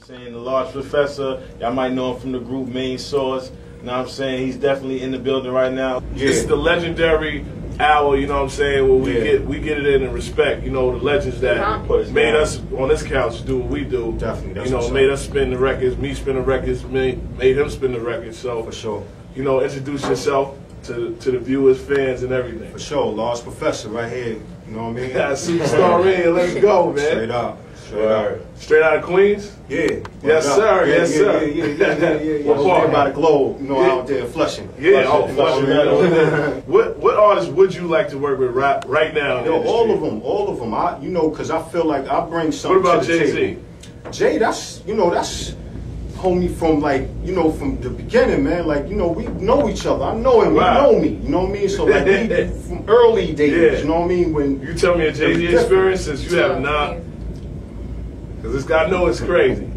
saying? The Large Professor. Y'all might know him from the group Main Source. You know what I'm saying? He's definitely in the building right now. Yeah. It's the legendary hour, you know what I'm saying, where we get it in and respect, you know, the legends that made us on this couch do what we do. Definitely. That's you know, made us spin the records, me spin the records, made him spin the records. So for sure. You know, introduce yourself to the viewers, fans, and everything. For sure. Large Professor right here. You know what I mean? Yeah, superstar in. Let's go, man. Straight up. Straight out of Queens? Yeah. Yes, sir. Yeah, yes, sir. Yeah. What part? By the globe, you know, out there Flushing. Yeah, Flushing. What artists would you like to work with right now? Yo, all of them. You know, because I feel like I bring something. What about to the Jay-Z? table. Jay, that's homie from from the beginning, man. Like, you know, we know each other. I know him. Wow. He know me. You know what I mean? So like, we from early days. You know what I mean? When you tell me a Jay-Z experience since you have not. Because this guy know it's crazy.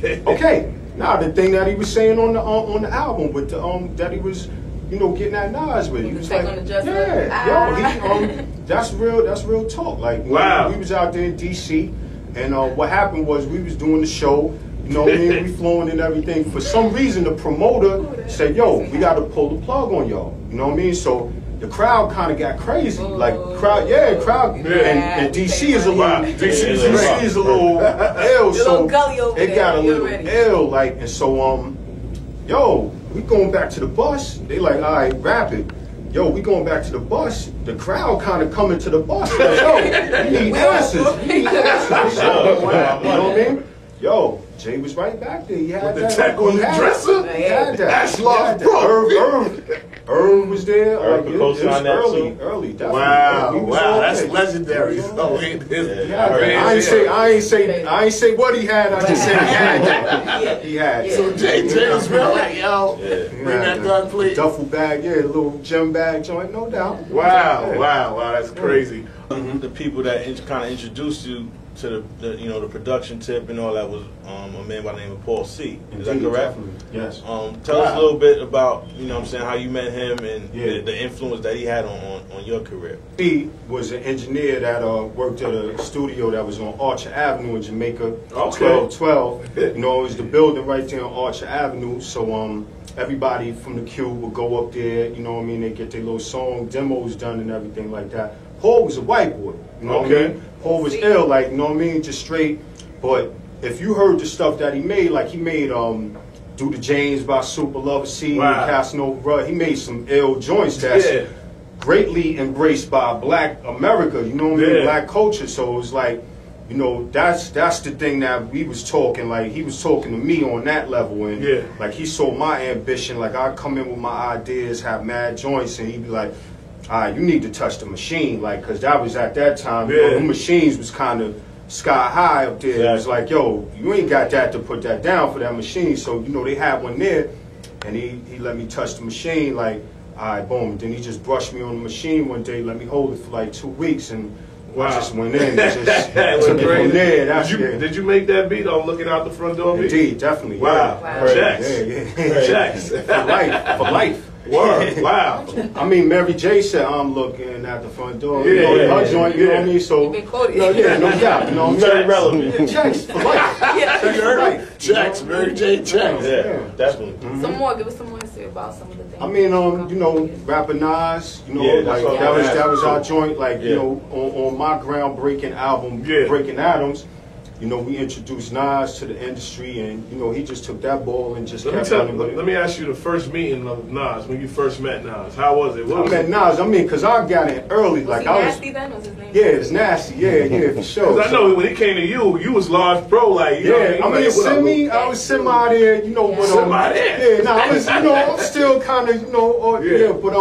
Okay. Now the thing that he was saying on the album with the that he was, you know, getting at Nas with. He was like, that's real talk. Like, wow. We was out there in DC, and what happened was we was doing the show. You know what I mean? We flowing and everything. For some reason, the promoter said, "Yo, we got to pull the plug on y'all." You know what I mean? So the crowd kind of got crazy. Like crowd. And DC is a little, DC is a little ill. So it got a little ill. Like, and so yo, we going back to the bus. They like, all right, rap it. Yo, we going back to the bus. The crowd kind of coming to the bus. Like, yo, we need answers. You know what I mean? Yo, Jay was right back there. He had with the tech on the dresser. He had that. That's love, bro. Irv was there. Irv it was early. Wow, that's legendary. So I ain't say what he had. I just said he had that. He had. So Jay was real like, yo, bring that gun, please. Duffel bag, a little gym bag joint, no doubt. Wow, that's crazy. The people that kind of introduced you to the production tip and all that was a man by the name of Paul C. Is that correct? Definitely. Yes. Tell us a little bit about, you know what I'm saying, how you met him and the influence that he had on your career. He was an engineer that worked at a studio that was on Archer Avenue in Jamaica, 1212. You know, it was the building right there on Archer Avenue. So everybody from the Q would go up there, you know what I mean, they get their little song demos done and everything like that. Paul was a white boy, you know what I mean? Paul was ill, like, you know what I mean, just straight. But if you heard the stuff that he made, like he made Do the James by Super Lover C and Casanova, bro. He made some ill joints that's greatly embraced by Black America, you know what I mean, Black culture. So it was like, you know, that's the thing that we was talking, like he was talking to me on that level, and like he saw my ambition, like I come in with my ideas, have mad joints, and he'd be like, all right, you need to touch the machine, like, because that was at that time, you know, the machines was kind of sky high up there. It was like, yo, you ain't got that to put that down for that machine. So, you know, they had one there, and he let me touch the machine, like, all right, boom. Then he just brushed me on the machine one day, let me hold it for like 2 weeks, and I just went in and just took it from there. Did you make that beat on Looking Out the Front Door? Indeed, definitely. Wow. Checks. Checks. For life. Word. Wow. I mean, Mary J said, I'm looking at the front door. You know, her joint, you know what I mean? So, no doubt. You know, very relevant. Checks for life. Checks for life. Checks. Mary J. Checks. Yeah, definitely. Some more. Give us some more history about some of the things. I mean, you know, rapper Nas, you know, like that was our joint. Like, you know, on my groundbreaking album, Breaking Atoms. You know, we introduced Nas to the industry, and you know, he just took that ball and just kept running with it. Let me ask you the first meeting of Nas, when you first met Nas. How was it? I met Nas. I mean, because I got in early. Was like he I was. Nasty then? Was his name? Yeah, it's Nasty. Yeah, for sure. Because I know when he came to you was Large Pro, like, you know what I mean? I was semi there, you know, but I was, you know, I'm still kind of, you know, but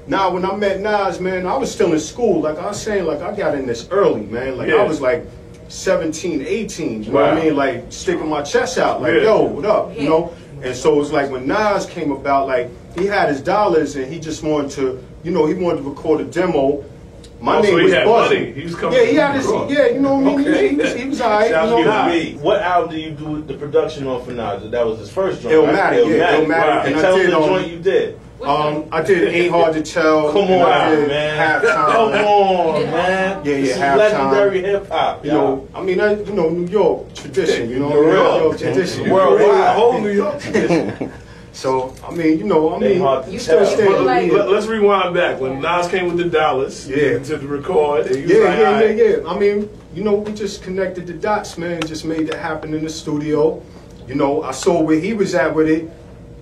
now when I met Nas, man, I was still in school. Like I was saying, like I got in this early, man. Like I was like 17, 18, you know what I mean? Like sticking my chest out, like, yo, what up, you know? And so it was like when Nas came about, like he had his dollars and he just wanted to, you know, he wanted to record a demo. My name was Buzzing. He was coming he had his, you know what I mean? He was all right. You know? What album did you do the production on for Nas? That was his first joint, Illmatic, right? Illmatic. And tell us the joint you did. I did Ain't Hard to Tell. Come on, I did man. Halftime. Come on, man. Yeah, This is Halftime. legendary hip hop. You know, I mean, New York tradition. You know, New York. New York tradition. Worldwide. Whole New York tradition. So I mean, You still stay. Let's rewind back when Nas came with the Dallas. Yeah. To the record. And Yeah. I mean, we just connected the dots, man. Just made that happen in the studio. I saw where he was at with it.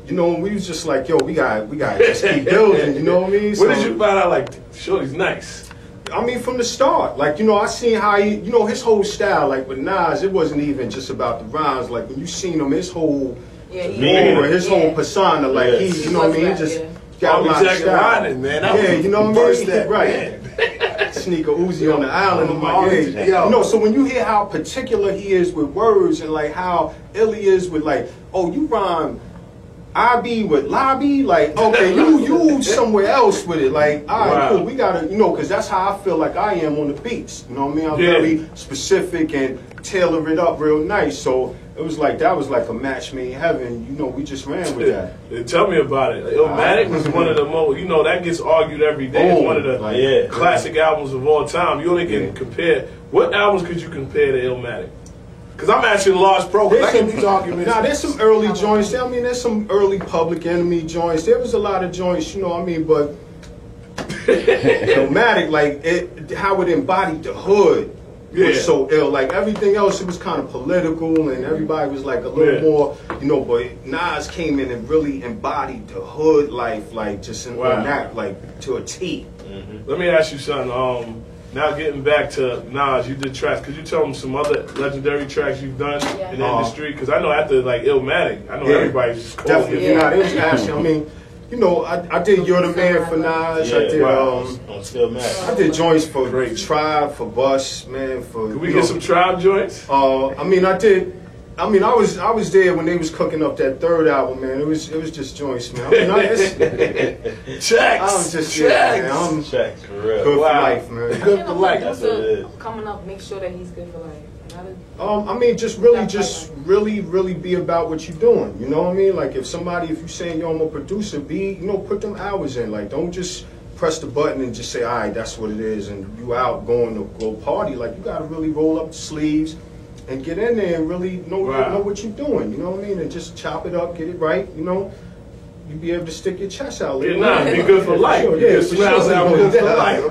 And we was just like, yo, we got just keep building. You know what I mean? When did you find out? Like, Shorty's nice. I mean, from the start, like, I seen how he, his whole style, like with Nas, it wasn't even just about the rhymes. Like when you seen him, his whole aura, his whole persona, like he, you know what I mean? He just got a lot of style. Riding, man. You know what I mean? Right. Sneaker Uzi on the island of my age. So when you hear how particular he is with words and like how ill he is with like, oh, you rhyme I be with lobby, like, okay, you somewhere else with it. Like, all right, cool, we gotta, because that's how I feel like I am on the beats. You know what I mean? I'm very specific and tailor it up real nice. So it was like, that was like a match made in heaven. We just ran with that. Tell me about it. Illmatic was one of the most, that gets argued every day. It's one of the classic albums of all time. You only can compare, what albums could you compare to Illmatic? Because I'm asking Large Pro, because I get these arguments. There's some early joints. I mean, there's some early Public Enemy joints. There was a lot of joints, but Illmatic, like, how it embodied the hood was so ill. Like, everything else, it was kind of political, and everybody was, like, a little more, but Nas came in and really embodied the hood life, like, just in that, like, to a T. Let me ask you something. Now getting back to Nas, you did tracks. Could you tell them some other legendary tracks you've done in the industry? Because I know after like Illmatic, I know everybody's just cold. Definitely, it was actually. I mean, I did You're the Man for Nas. I did I did joints for Tribe, for Bus, man. Could we get some Tribe joints? I mean, I did. I mean, I was there when they was cooking up that third album, man. It was just joints, man. I mean, checks. I was just man. I'm checks for real. Good for life, man. Good for life. That's what it is. Coming up, make sure that he's good for life. I mean, just really be about what you're doing. You know what I mean? Like, if you saying, yo, I'm a producer, put them hours in. Like, don't just press the button and just say, all right, that's what it is, and you out going to go party. Like, you got to really roll up the sleeves and get in there and really know what you're doing, you know what I mean? And just chop it up, get it right, you be able to stick your chest out. Be good for life. Good for life.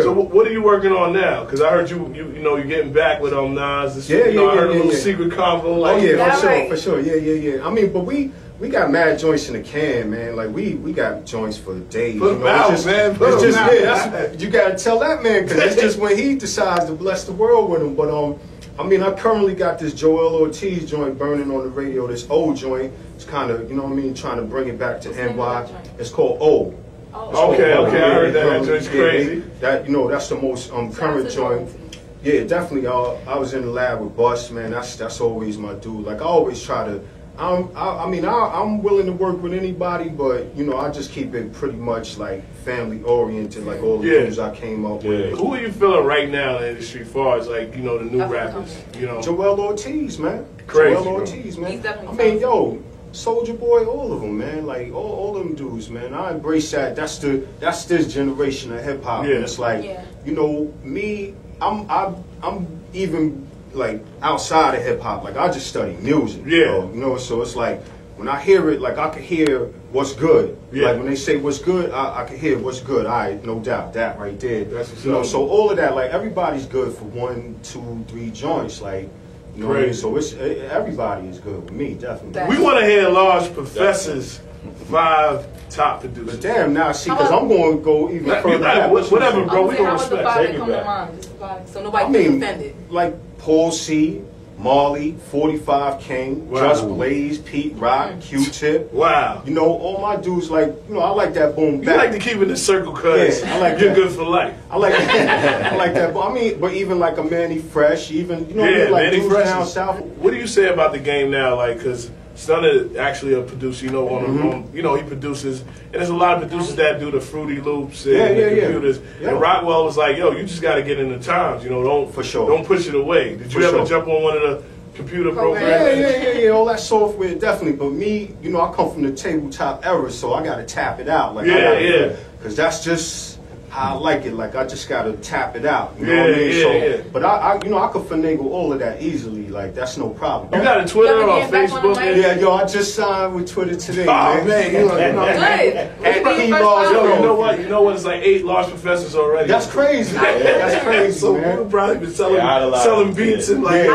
So what are you working on now? Because I heard you're getting back with Nas. I heard a little secret convo. For sure. Yeah. I mean, but we got mad joints in the can, man. Like we got joints for days. Put them out, man. You gotta tell that man, because it's just when he decides to bless the world with him. But I mean, I currently got this Joel Ortiz joint burning on the radio, this old joint. It's kind of, trying to bring it back to NY. It's called O. Okay, I heard that. That joint's crazy. That's the most current joint. Yeah, definitely. I was in the lab with Bus, man. That's always my dude. Like, I always try to, I'm willing to work with anybody, but, I just keep it pretty much, like, family-oriented, like all the dudes I came up with. Who are you feeling right now in the industry as far as, like, the new rappers? Joel Ortiz, man. Crazy. Joel Ortiz, man. I mean, yo, Soulja Boy, all of them, man. Like, all them dudes, man. I embrace that. That's this generation of hip-hop. Yeah. And it's like, me, I'm even, like, outside of hip-hop. Like, I just study music. Yeah. So it's like, when I hear it, like, I can hear what's good. Yeah. Like, when they say what's good, I can hear what's good. All right, no doubt, that right there. That's what's so all of that, like, everybody's good for 1, 2, 3 joints. Like, what I mean? So everybody is good with me, definitely. We want to hear Large Professor's 5 top producers. But damn, now, see, because I'm going to go even further. Whatever, bro. We going to respect. Take it back. So nobody gets offended. Like Paul C., Marley, 45 King, Just Blaze, Pete Rock, Q-Tip. Wow. All my dudes, like, I like that boom bap. You like to keep it in the circle because you're good for life. I like that. I mean, but even like a Manny Fresh, even, like Manny Fresh down south. What do you say about the game now? Like, because Stunna actually a producer, on he produces, and there's a lot of producers that do the Fruity Loops and the computers. Yeah. And Rockwell was like, yo, you just got to get in the times, don't push it away. Did you ever jump on one of computer programming. Yeah, all that software, definitely. But me, you know, I come from the tabletop era, so I got to tap it out. Like, because that's just how I like it. Like, I just got to tap it out. You know what I mean? So, but I, you know, I could finagle all of that easily. Like, that's no problem. You got a Twitter or Facebook? Yeah, yo, I just signed with Twitter today, man. You know what? You know what? It's like 8 large professors already. That's crazy. That's crazy, so man. we'll probably be selling beats and like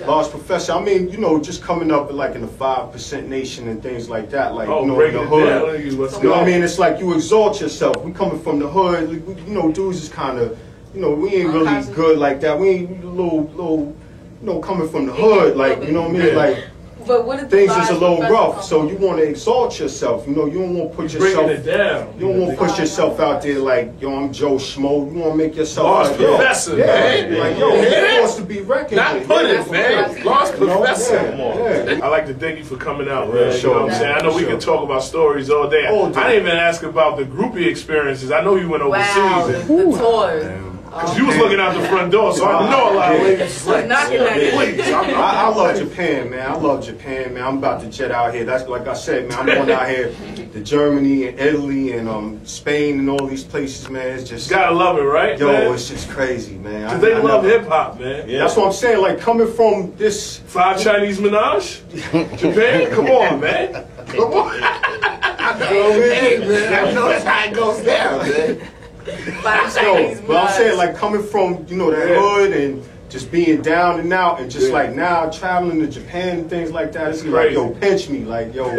large professor. I mean, you know, just coming up like in the 5% nation and things like that. Like, you know, in the hood. You know what I mean? It's like you exalt yourself. We coming from the hood. You know, dudes is kind of, you know, we ain't really good like that. We ain't little, you know, coming from the hood. Like, you know what I mean? Like. But what things is a little rough, so you want to exalt yourself. You know, you don't want to put yourself. It down. You don't want to put yourself out there like, yo, I'm Joe Schmo. You want to make yourself Lost Professor, man. Like, yo, he wants to be reckoned with. Not put it, man. Lost Professor. Yeah. I like to thank you for coming out, man. Sure, you know what I'm saying? I know we can talk about stories all day. I didn't even ask about the groupie experiences. I know you went overseas. Wow, the tours. Because you was looking out the front door, so I know a lot of ladies. Like, I love Japan, man. I love Japan, man. I'm about to jet out here. That's like I said, man. I'm going out here to Germany and Italy and Spain and all these places, man. It's just you gotta love it, right? Yo, man? It's just crazy, man. Because they love hip hop, man. Yeah. That's what I'm saying. Like coming from this 5 Chinese Menage, Japan. Come on, man. Come on. Hey, man. I know that's how it goes down, man. But I'm saying, like, coming from, you know, that hood and just being down and out and just like now traveling to Japan and things like that, it's like, yo, pinch me, like, yo,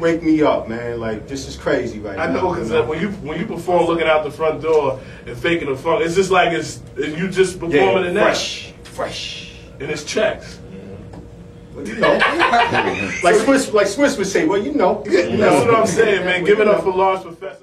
wake me up, man. Like, this is crazy right now. I know, because when you perform looking out the front door and faking the funk, it's just like you just performing it now. Fresh. And it's checks. Well, you know, like Swiss would say, well, you know. That's what I'm saying, man. Give it up for Large Professor.